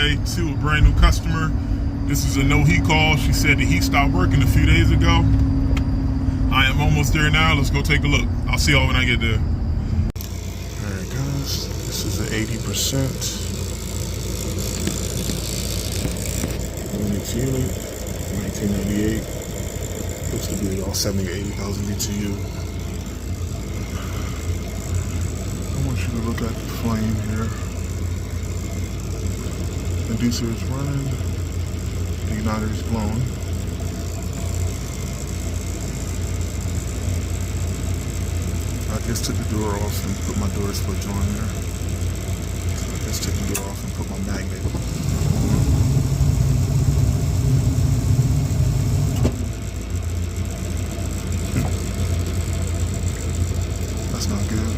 today to a brand new customer. This is a no heat call. She said the heat stopped working a few days ago. I am almost there now. Let's go take a look. I'll see y'all when I get there. Alright guys, this is the 80% units unit, 1998. Looks to be all 70 or 80,000 BTU. I want you to look at the flame here. The inducer is running, the igniter is blowing. I just took the door off and put my door switch on there. So I just took the door off and put my magnet on. That's not good.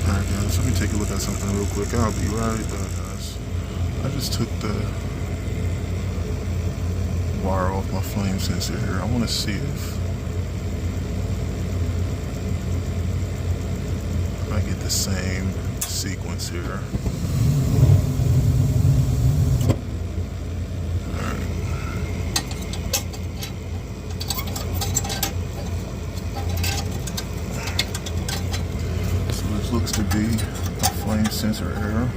Alright guys, let me take a look at something real quick. I'll be right back guys. I just took the wire off my flame sensor here. I want to see if I get the same sequence here. Alright. So this looks to be a flame sensor error.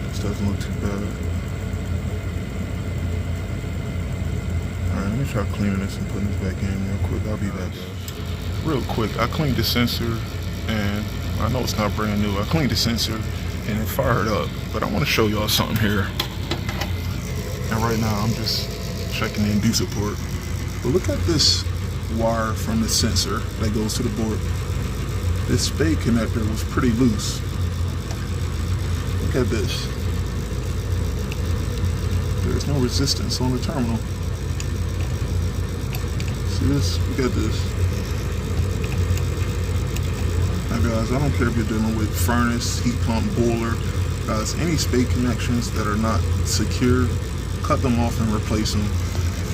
This doesn't look too bad. Let me try cleaning this and putting this back in real quick. I'll be back guys. Real quick, I cleaned the sensor and I know it's not brand new. I cleaned the sensor and it fired up, but I want to show y'all something here. And right now I'm just checking the inducer port. But look at this wire from the sensor that goes to the board. This spade connector was pretty loose. Look at this. There's no resistance on the terminal. See this? Look at this. Now guys, I don't care if you're dealing with furnace, heat pump, boiler. Guys, any spade connections that are not secure, cut them off and replace them.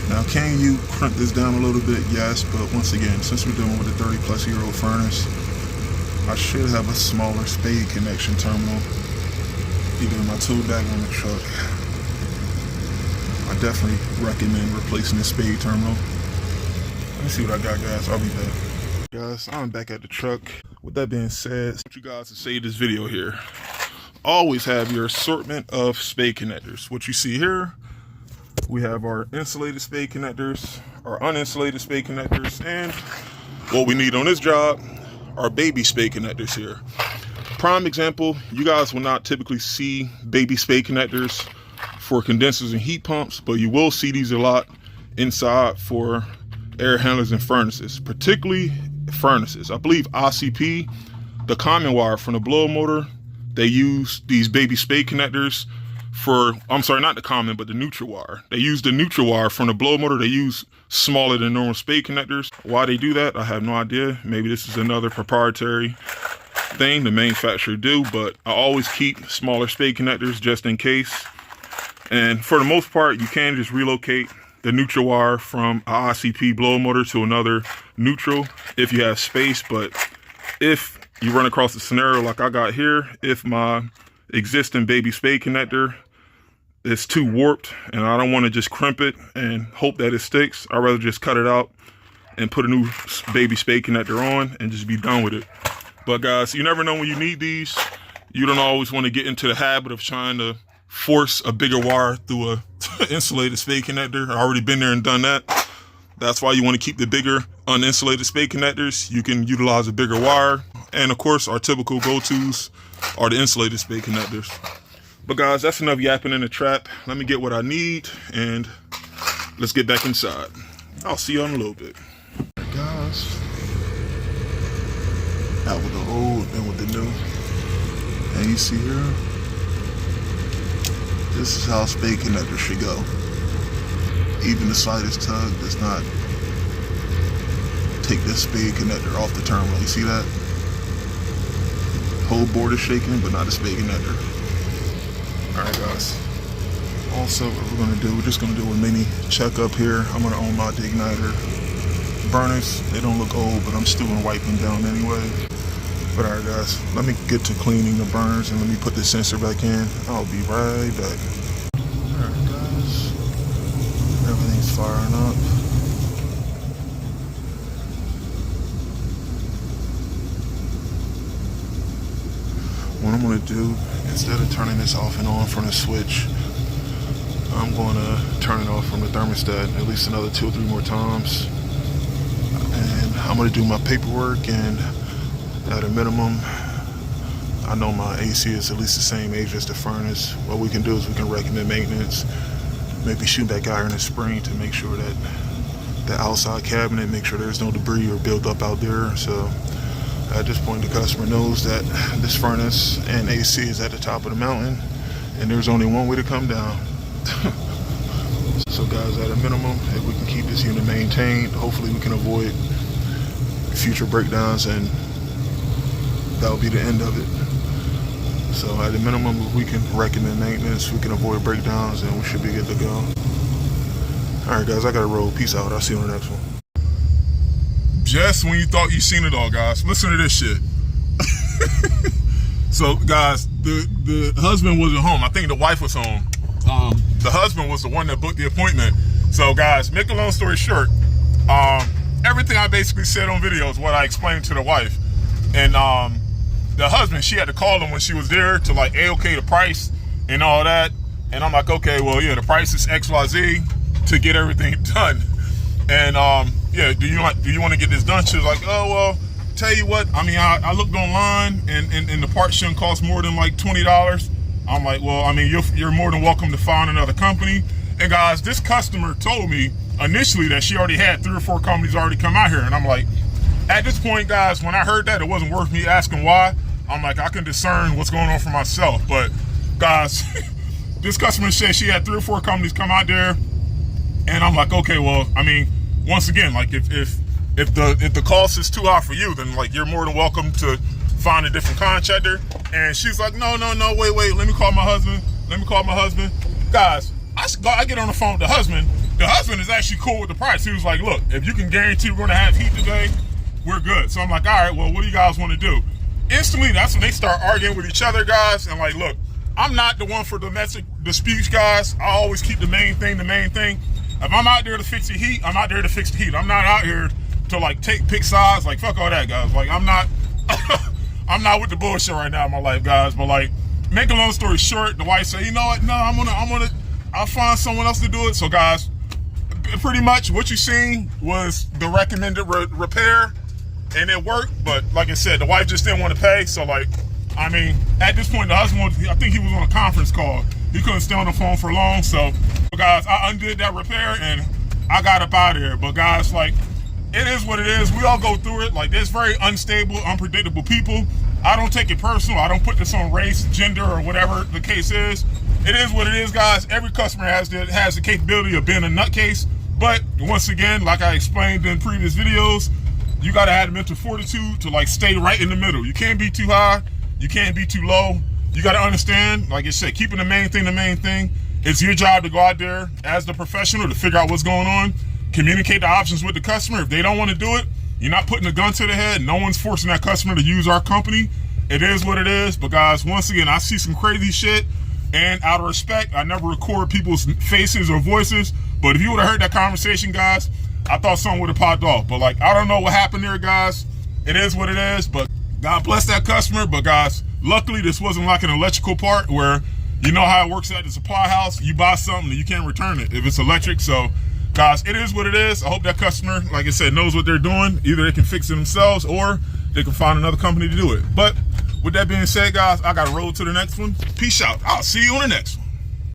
Now can you crimp this down a little bit? Yes, but once again, since we're dealing with a 30-plus-year-old furnace, I should have a smaller spade connection terminal, either in my tool bag or in the truck. I definitely recommend replacing the spade terminal. Let me see what I got guys, I'll be back. Guys, I'm back at the truck. With that being said, I want you guys to save this video here. Always have your assortment of spade connectors. What you see here, we have our insulated spade connectors, our uninsulated spade connectors, and what we need on this job are baby spade connectors here. Prime example, you guys will not typically see baby spade connectors for condensers and heat pumps, but you will see these a lot inside for air handlers and furnaces, particularly furnaces. I believe ICP, the common wire from the blower motor, they use these baby spade connectors for, I'm sorry, not the common, but the neutral wire. They use the neutral wire from the blower motor. They use smaller than normal spade connectors. Why they do that, I have no idea. Maybe this is another proprietary thing the manufacturer do, but I always keep smaller spade connectors just in case. And for the most part, you can just relocate the neutral wire from a ICP blower motor to another neutral if you have space. But if you run across a scenario like I got here, if my existing baby spade connector is too warped and I don't want to just crimp it and hope that it sticks, I'd rather just cut it out and put a new baby spade connector on and just be done with it. But guys, you never know when you need these. You don't always want to get into the habit of trying to force a bigger wire through a insulated spade connector. I've already been there and done that. That's why you want to keep the bigger uninsulated spade connectors. You can utilize a bigger wire. And of course, our typical go-tos are the insulated spade connectors. But guys, that's enough yapping in the trap. Let me get what I need and let's get back inside. I'll see you in a little bit. Guys, out with the old and with the new. And you see here, this is how spade connector should go. Even the slightest tug does not take this spade connector off the terminal. You see that? Whole board is shaking, but not a spade connector. Alright guys. Also, what we're gonna do, we're just gonna do a mini checkup here. I'm gonna unlock the igniter burners, they don't look old, but I'm still gonna wipe them down anyway. But alright guys, let me get to cleaning the burners and let me put the sensor back in. I'll be right back. Alright guys, everything's firing up. What I'm gonna do, instead of turning this off and on from the switch, I'm gonna turn it off from the thermostat at least another 2 or 3 more times. And I'm gonna do my paperwork, and at a minimum, I know my AC is at least the same age as the furnace. What we can do is we can recommend maintenance, maybe shoot back out here in the spring to make sure that the outside cabinet, make sure there's no debris or build up out there. So at this point, the customer knows that this furnace and AC is at the top of the mountain, and there's only one way to come down. So guys, at a minimum, if we can keep this unit maintained, hopefully we can avoid future breakdowns, and that'll be the end of it. So at a minimum, if we can recommend maintenance, we can avoid breakdowns, and we should be good to go. Alright guys, I gotta roll. Peace out. I'll see you on the next one. Just when you thought you seen it all, guys, listen to this shit. So guys, the husband wasn't home. I think the wife was home. The husband was the one that booked the appointment. So guys, make a long story short, everything I basically said on video is what I explained to the wife. And the husband, she had to call him when she was there to like A-OK the price and all that. And I'm like, okay, well, yeah, the price is XYZ to get everything done. And yeah, do you want to get this done? She was like, oh, well, tell you what, I mean, I looked online, and the part shouldn't cost more than like $20. I'm like, well, I mean, you're more than welcome to find another company. And guys, this customer told me initially that she already had 3 or 4 companies already come out here. And I'm like, at this point, guys, when I heard that, it wasn't worth me asking why. I'm like, I can discern what's going on for myself. But guys, this customer said she had 3 or 4 companies come out there. And I'm like, okay, well, I mean, once again, like if the cost is too high for you, then like you're more than welcome to find a different contractor. And she's like, no, wait, let me call my husband. Guys, I get on the phone with the husband. The husband is actually cool with the price. He was like, look, if you can guarantee we're gonna have heat today, we're good. So I'm like, all right, well, what do you guys want to do? Instantly, that's when they start arguing with each other, guys. And like, look, I'm not the one for domestic disputes, guys. I always keep the main thing. If I'm out there to fix the heat, I'm out there to fix the heat. I'm not out here to like pick sides. Like, fuck all that, guys. Like, I'm not I'm not with the bullshit right now in my life, guys. But like, make a long story short, the wife said, you know what? No, I'll find someone else to do it. So guys, pretty much what you seen was the recommended repair, and it worked. But like I said, the wife just didn't want to pay. So like, I mean, at this point, the husband, I think he was on a conference call. He couldn't stay on the phone for long. So guys, I undid that repair and I got up out of here. But guys, like, it is what it is. We all go through it. Like, there's very unstable, unpredictable people. I don't take it personal. I don't put this on race, gender, or whatever the case is. It is what it is, guys. Every customer has the capability of being a nutcase. But once again, like I explained in previous videos, you gotta have the mental fortitude to like stay right in the middle. You can't be too high. You can't be too low. You gotta understand, like I said, keeping the main thing. It's your job to go out there as the professional to figure out what's going on. Communicate the options with the customer. If they don't want to do it, you're not putting a gun to the head. No one's forcing that customer to use our company. It is what it is. But guys, once again, I see some crazy shit, and out of respect, I never record people's faces or voices. But if you would have heard that conversation, guys, I thought something would have popped off. But like, I don't know what happened there, guys. It is what it is. But God bless that customer. But guys, luckily this wasn't like an electrical part where, you know how it works at the supply house. You buy something and you can't return it if it's electric. So guys, it is what it is. I hope that customer, like I said, knows what they're doing. Either they can fix it themselves or they can find another company to do it. But with that being said, guys, I got to roll to the next one. Peace out. I'll see you on the next one.